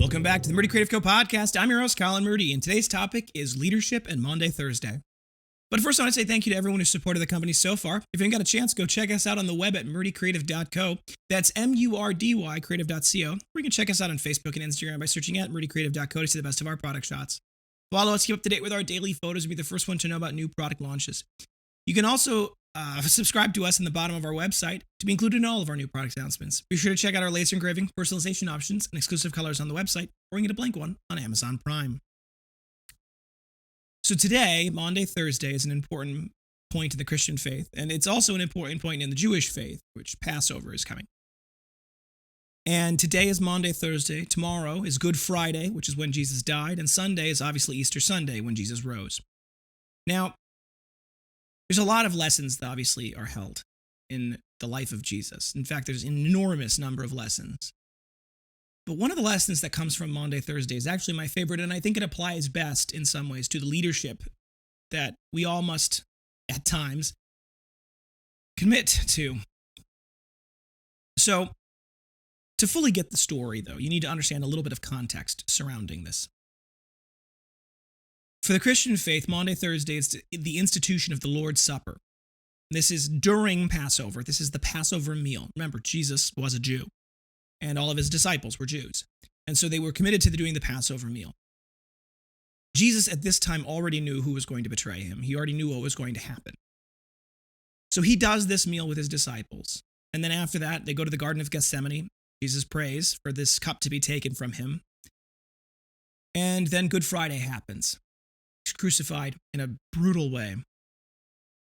Welcome back to the Murdy Creative Co podcast. I'm your host, Colin Murdy, and today's topic is leadership and Maundy Thursday. But first, I want to say thank you to everyone who supported the company so far. If you haven't got a chance, go check us out on the web at Murdy Creative Co. That's M-U-R-D-Y creative.co. Or you can check us out on Facebook and Instagram by searching at Murdy Creative Co to see the best of our product shots. Follow us, keep up to date with our daily photos, and be the first one to know about new product launches. You can also subscribe to us in the bottom of our website to be included in all of our new product announcements. Be sure to check out our laser engraving, personalization options, and exclusive colors on the website, or you can get a blank one on Amazon Prime. So today, Maundy Thursday, is an important point in the Christian faith, and it's also an important point in the Jewish faith, which Passover is coming. And today is Maundy Thursday, tomorrow is Good Friday, which is when Jesus died, and Sunday is obviously Easter Sunday, when Jesus rose. Now, there's a lot of lessons that obviously are held in the life of Jesus. In fact, there's an enormous number of lessons. But one of the lessons that comes from Maundy Thursday is actually my favorite, and I think it applies best in some ways to the leadership that we all must, at times, commit to. So, to fully get the story, though, you need to understand a little bit of context surrounding this. For the Christian faith, Maundy Thursday is the institution of the Lord's Supper. This is during Passover. This is the Passover meal. Remember, Jesus was a Jew, and all of his disciples were Jews. And so they were committed to doing the Passover meal. Jesus at this time already knew who was going to betray him. He already knew what was going to happen. So he does this meal with his disciples. And then after that, they go to the Garden of Gethsemane. Jesus prays for this cup to be taken from him. And then Good Friday happens. He's crucified in a brutal way,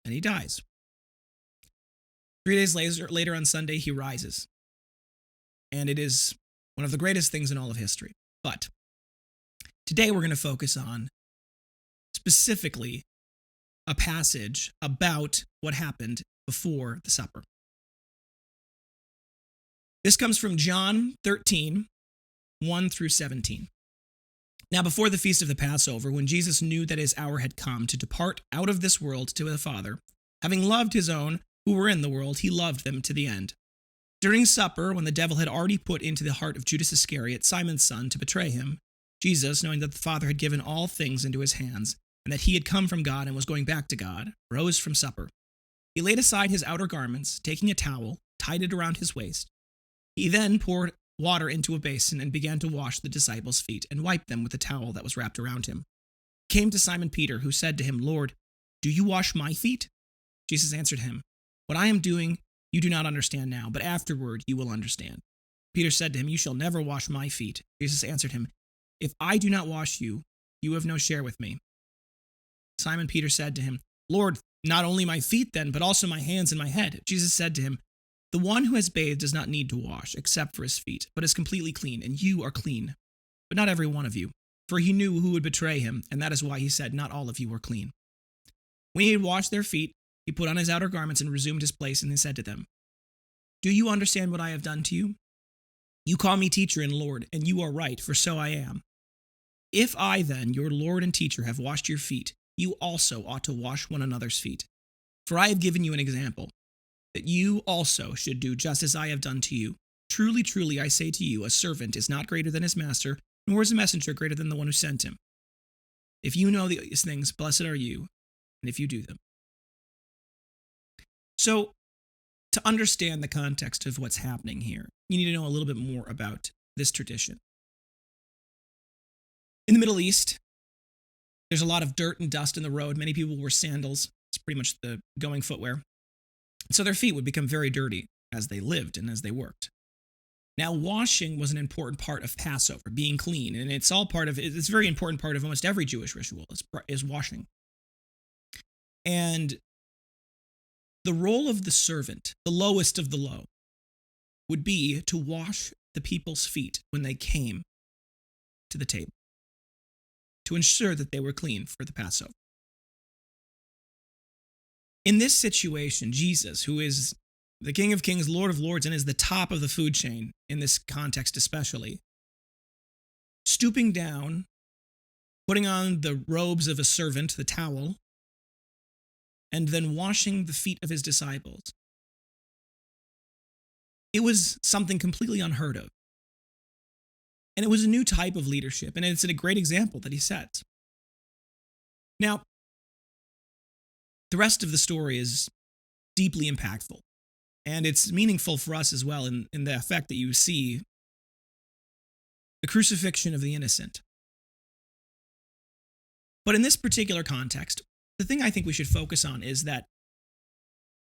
and he dies. 3 days later on Sunday, he rises. And it is one of the greatest things in all of history. But today we're going to focus on specifically a passage about what happened before the supper. This comes from John 13, 1 through 17. Now, before the feast of the Passover, when Jesus knew that his hour had come to depart out of this world to the Father, having loved his own who were in the world, he loved them to the end. During supper, when the devil had already put into the heart of Judas Iscariot, Simon's son, to betray him, Jesus, knowing that the Father had given all things into his hands, and that he had come from God and was going back to God, rose from supper. He laid aside his outer garments, taking a towel, tied it around his waist. He then poured water into a basin and began to wash the disciples' feet and wipe them with the towel that was wrapped around him. He came to Simon Peter, who said to him, "Lord, do you wash my feet?" Jesus answered him, "What I am doing you do not understand now, but afterward you will understand." Peter said to him, "You shall never wash my feet." Jesus answered him, "If I do not wash you, you have no share with me." Simon Peter said to him, "Lord, not only my feet then, but also my hands and my head." Jesus said to him, "The one who has bathed does not need to wash, except for his feet, but is completely clean, and you are clean, but not every one of you." For he knew who would betray him, and that is why he said, "Not all of you are clean." When he had washed their feet, he put on his outer garments and resumed his place, and he said to them, "Do you understand what I have done to you? You call me teacher and Lord, and you are right, for so I am. If I then, your Lord and teacher, have washed your feet, you also ought to wash one another's feet. For I have given you an example, that you also should do just as I have done to you. Truly, truly, I say to you, a servant is not greater than his master, nor is a messenger greater than the one who sent him. If you know these things, blessed are you, and if you do them." So, to understand the context of what's happening here, you need to know a little bit more about this tradition. In the Middle East, there's a lot of dirt and dust in the road. Many people wear sandals. It's pretty much the going footwear. So their feet would become very dirty as they lived and as they worked. Now, washing was an important part of Passover, being clean, and it's a very important part of almost every Jewish ritual is washing. And the role of the servant, the lowest of the low, would be to wash the people's feet when they came to the table, to ensure that they were clean for the Passover. In this situation, Jesus, who is the King of Kings, Lord of Lords, and is the top of the food chain in this context especially, stooping down, putting on the robes of a servant, the towel, and then washing the feet of his disciples. It was something completely unheard of. And it was a new type of leadership, and it's a great example that he sets. Now, the rest of the story is deeply impactful, and it's meaningful for us as well in the effect that you see the crucifixion of the innocent. But in this particular context, the thing I think we should focus on is that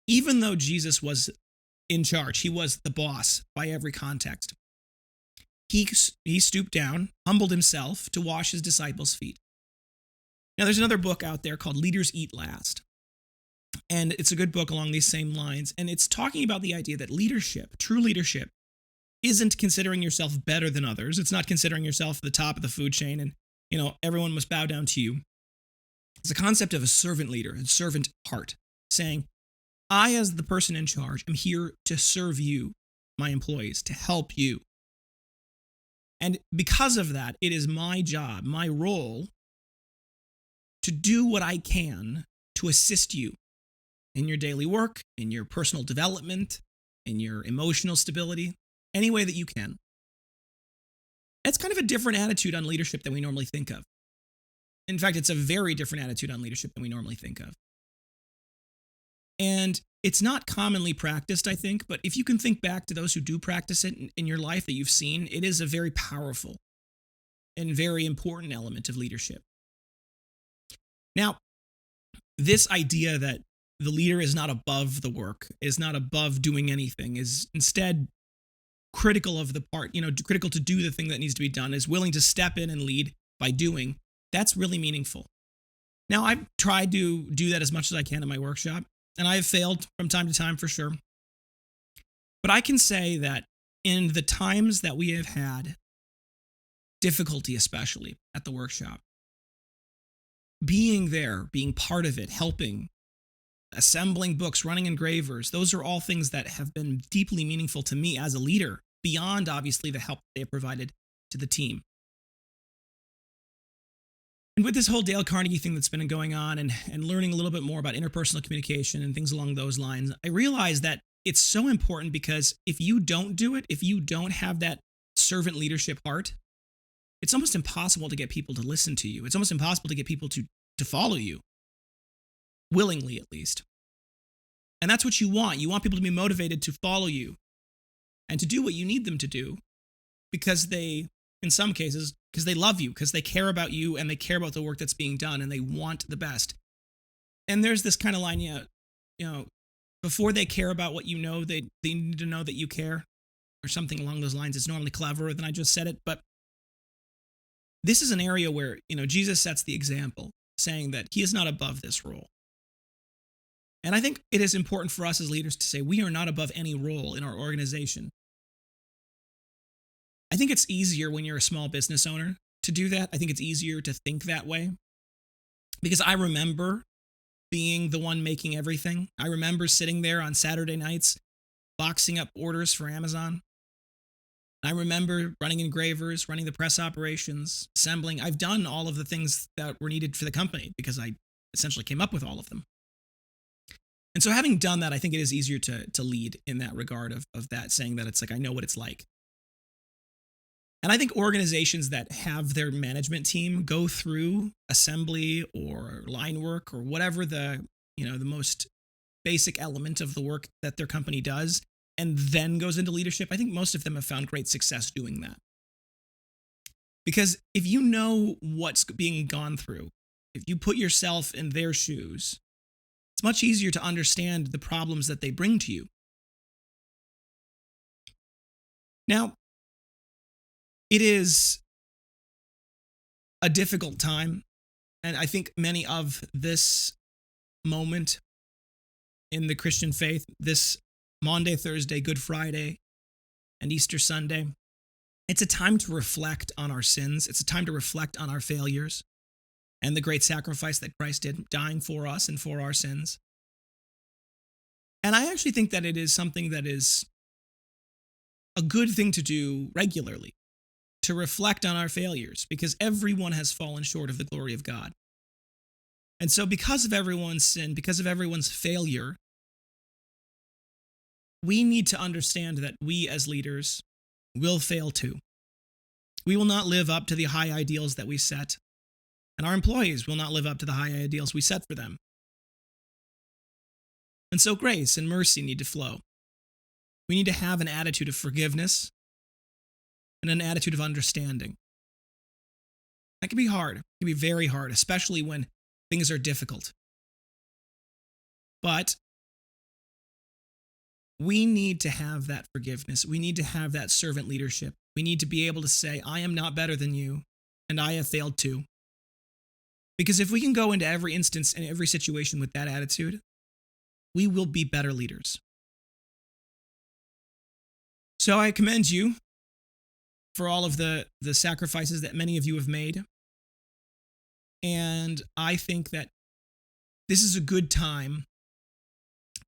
even though Jesus was in charge, he was the boss by every context, he stooped down, humbled himself to wash his disciples' feet. Now, there's another book out there called Leaders Eat Last, and it's a good book along these same lines, and it's talking about the idea that leadership, true leadership, isn't considering yourself better than others. It's not considering yourself at the top of the food chain and, everyone must bow down to you. It's a concept of a servant leader, a servant heart, saying, I, as the person in charge, am here to serve you, my employees, to help you. And because of that, it is my job, my role, to do what I can to assist you in your daily work, in your personal development, in your emotional stability, any way that you can. It's kind of a different attitude on leadership than we normally think of. In fact, it's a very different attitude on leadership than we normally think of. And it's not commonly practiced, I think, but if you can think back to those who do practice it in your life that you've seen, it is a very powerful and very important element of leadership. Now, this idea that the leader is not above the work, is not above doing anything, is instead critical of the part, critical to do the thing that needs to be done, is willing to step in and lead by doing, that's really meaningful. Now, I've tried to do that as much as I can in my workshop, and I have failed from time to time for sure. But I can say that in the times that we have had difficulty, especially at the workshop, being there, being part of it, helping, assembling books, running engravers, those are all things that have been deeply meaningful to me as a leader, beyond obviously the help they have provided to the team. And with this whole Dale Carnegie thing that's been going on and learning a little bit more about interpersonal communication and things along those lines, I realized that it's so important because if you don't do it, if you don't have that servant leadership heart, it's almost impossible to get people to listen to you. It's almost impossible to get people to follow you, willingly at least. And that's what you want. You want people to be motivated to follow you and to do what you need them to do because they, in some cases, because they love you, because they care about you and they care about the work that's being done and they want the best. And there's this kind of line, before they care about what you know, they need to know that you care or something along those lines. It's normally cleverer than I just said it, but this is an area where, Jesus sets the example, saying that he is not above this role. And I think it is important for us as leaders to say we are not above any role in our organization. I think it's easier when you're a small business owner to do that. I think it's easier to think that way because I remember being the one making everything. I remember sitting there on Saturday nights, boxing up orders for Amazon. I remember running engravers, running the press operations, assembling. I've done all of the things that were needed for the company because I essentially came up with all of them. And so having done that, I think it is easier to lead in that regard of that, saying that it's like, I know what it's like. And I think organizations that have their management team go through assembly or line work or whatever the most basic element of the work that their company does and then goes into leadership, I think most of them have found great success doing that. Because if you know what's being gone through, if you put yourself in their shoes, it's much easier to understand the problems that they bring to you. Now, it is a difficult time, and I think many of this moment in the Christian faith, this Maundy Thursday, Good Friday, and Easter Sunday, it's a time to reflect on our sins. It's a time to reflect on our failures and the great sacrifice that Christ did, dying for us and for our sins. And I actually think that it is something that is a good thing to do regularly, to reflect on our failures, because everyone has fallen short of the glory of God. And so because of everyone's sin, because of everyone's failure, we need to understand that we as leaders will fail too. We will not live up to the high ideals that we set, and our employees will not live up to the high ideals we set for them. And so grace and mercy need to flow. We need to have an attitude of forgiveness and an attitude of understanding. That can be hard. It can be very hard, especially when things are difficult. But we need to have that forgiveness. We need to have that servant leadership. We need to be able to say, I am not better than you, and I have failed too. Because if we can go into every instance and every situation with that attitude, we will be better leaders. So I commend you for all of the sacrifices that many of you have made. And I think that this is a good time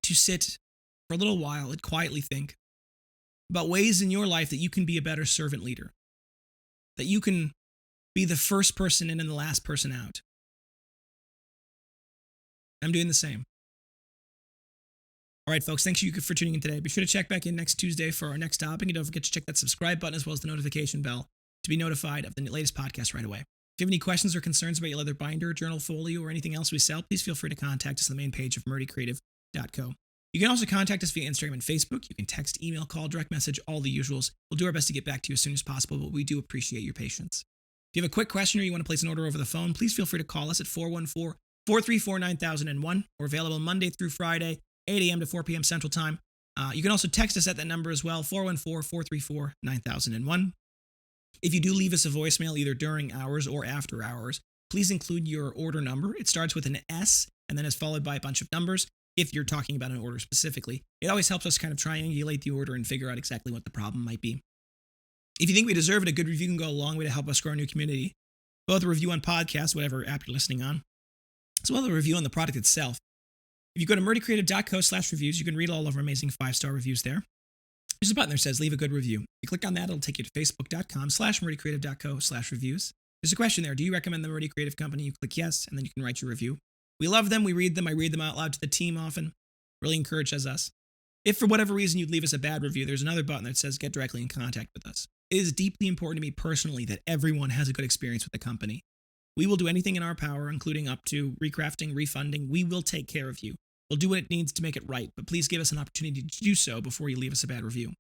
to sit for a little while and quietly think about ways in your life that you can be a better servant leader, that you can be the first person in and the last person out. I'm doing the same. All right, folks, thanks you for tuning in today. Be sure to check back in next Tuesday for our next topic, and don't forget to check that subscribe button as well as the notification bell to be notified of the latest podcast right away. If you have any questions or concerns about your leather binder, journal folio, or anything else we sell, please feel free to contact us on the main page of Murdy Creative Co. You can also contact us via Instagram and Facebook. You can text, email, call, direct message, all the usuals. We'll do our best to get back to you as soon as possible, but we do appreciate your patience. If you have a quick question or you want to place an order over the phone, please feel free to call us at 414-434-9001. We're available Monday through Friday, 8 a.m. to 4 p.m. Central Time. You can also text us at that number as well, 414-434-9001. If you do leave us a voicemail either during hours or after hours, please include your order number. It starts with an S and then is followed by a bunch of numbers. If you're talking about an order specifically, it always helps us kind of triangulate the order and figure out exactly what the problem might be. If you think we deserve it, a good review can go a long way to help us grow our new community. Both a review on podcasts, whatever app you're listening on, as well as a review on the product itself. If you go to murdycreative.co/reviews, you can read all of our amazing 5-star reviews there. There's a button that says leave a good review. If you click on that, it'll take you to facebook.com/murdycreative.co/reviews. There's a question there. Do you recommend the Murdy Creative Company? You click yes, and then you can write your review. We love them. We read them. I read them out loud to the team often. Really encourages us. If for whatever reason you'd leave us a bad review, there's another button that says get directly in contact with us. It is deeply important to me personally that everyone has a good experience with the company. We will do anything in our power, including up to recrafting, refunding. We will take care of you. We'll do what it needs to make it right, but please give us an opportunity to do so before you leave us a bad review.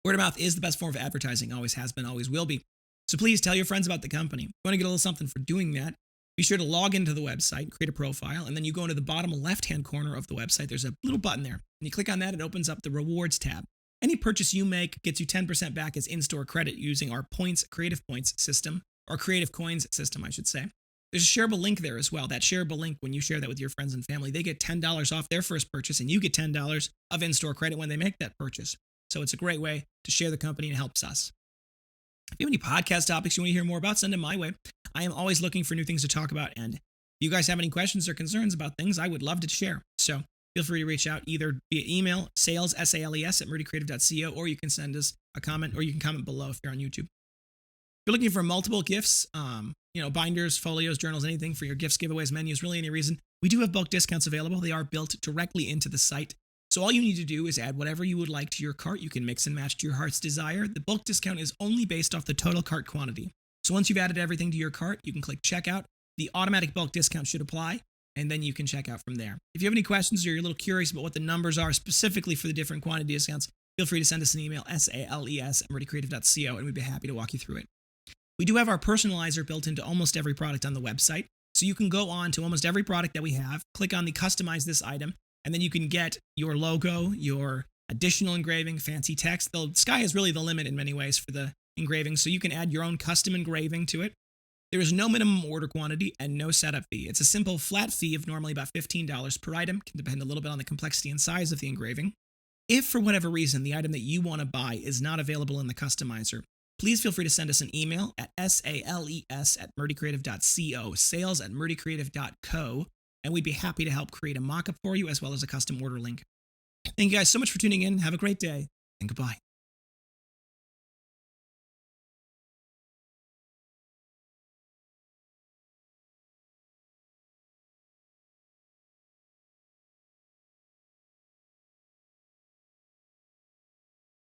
Word of mouth is the best form of advertising, always has been, always will be. So please tell your friends about the company. If you want to get a little something for doing that, be sure to log into the website, create a profile, and then you go into the bottom left-hand corner of the website. There's a little button there. When you click on that, it opens up the rewards tab. Any purchase you make gets you 10% back as in-store credit using our points, Creative Points system, or Creative Coins system, I should say. There's a shareable link there as well. That shareable link, when you share that with your friends and family, they get $10 off their first purchase, and you get $10 of in-store credit when they make that purchase. So it's a great way to share the company and helps us. If you have any podcast topics you want to hear more about, send them my way. I am always looking for new things to talk about, and if you guys have any questions or concerns about things, I would love to share. So feel free to reach out either via email, sales, S-A-L-E-S, at murdycreative.co, or you can send us a comment, or you can comment below if you're on YouTube. If you're looking for multiple gifts, binders, folios, journals, anything for your gifts, giveaways, menus, really any reason, we do have bulk discounts available. They are built directly into the site. So all you need to do is add whatever you would like to your cart. You can mix and match to your heart's desire. The bulk discount is only based off the total cart quantity. So once you've added everything to your cart, you can click checkout. The automatic bulk discount should apply, and then you can check out from there. If you have any questions or you're a little curious about what the numbers are specifically for the different quantity discounts, feel free to send us an email, sales, at murdycreative.co, and we'd be happy to walk you through it. We do have our personalizer built into almost every product on the website. So you can go on to almost every product that we have, click on the customize this item, and then you can get your logo, your additional engraving, fancy text. The sky is really the limit in many ways for the engraving, so you can add your own custom engraving to it. There is no minimum order quantity and no setup fee. It's a simple flat fee of normally about $15 per item. Can depend a little bit on the complexity and size of the engraving. If for whatever reason the item that you want to buy is not available in the customizer, please feel free to send us an email at sales@murdycreative.co, sales@murdycreative.co, and we'd be happy to help create a mock-up for you as well as a custom order link. Thank you guys so much for tuning in. Have a great day, and goodbye.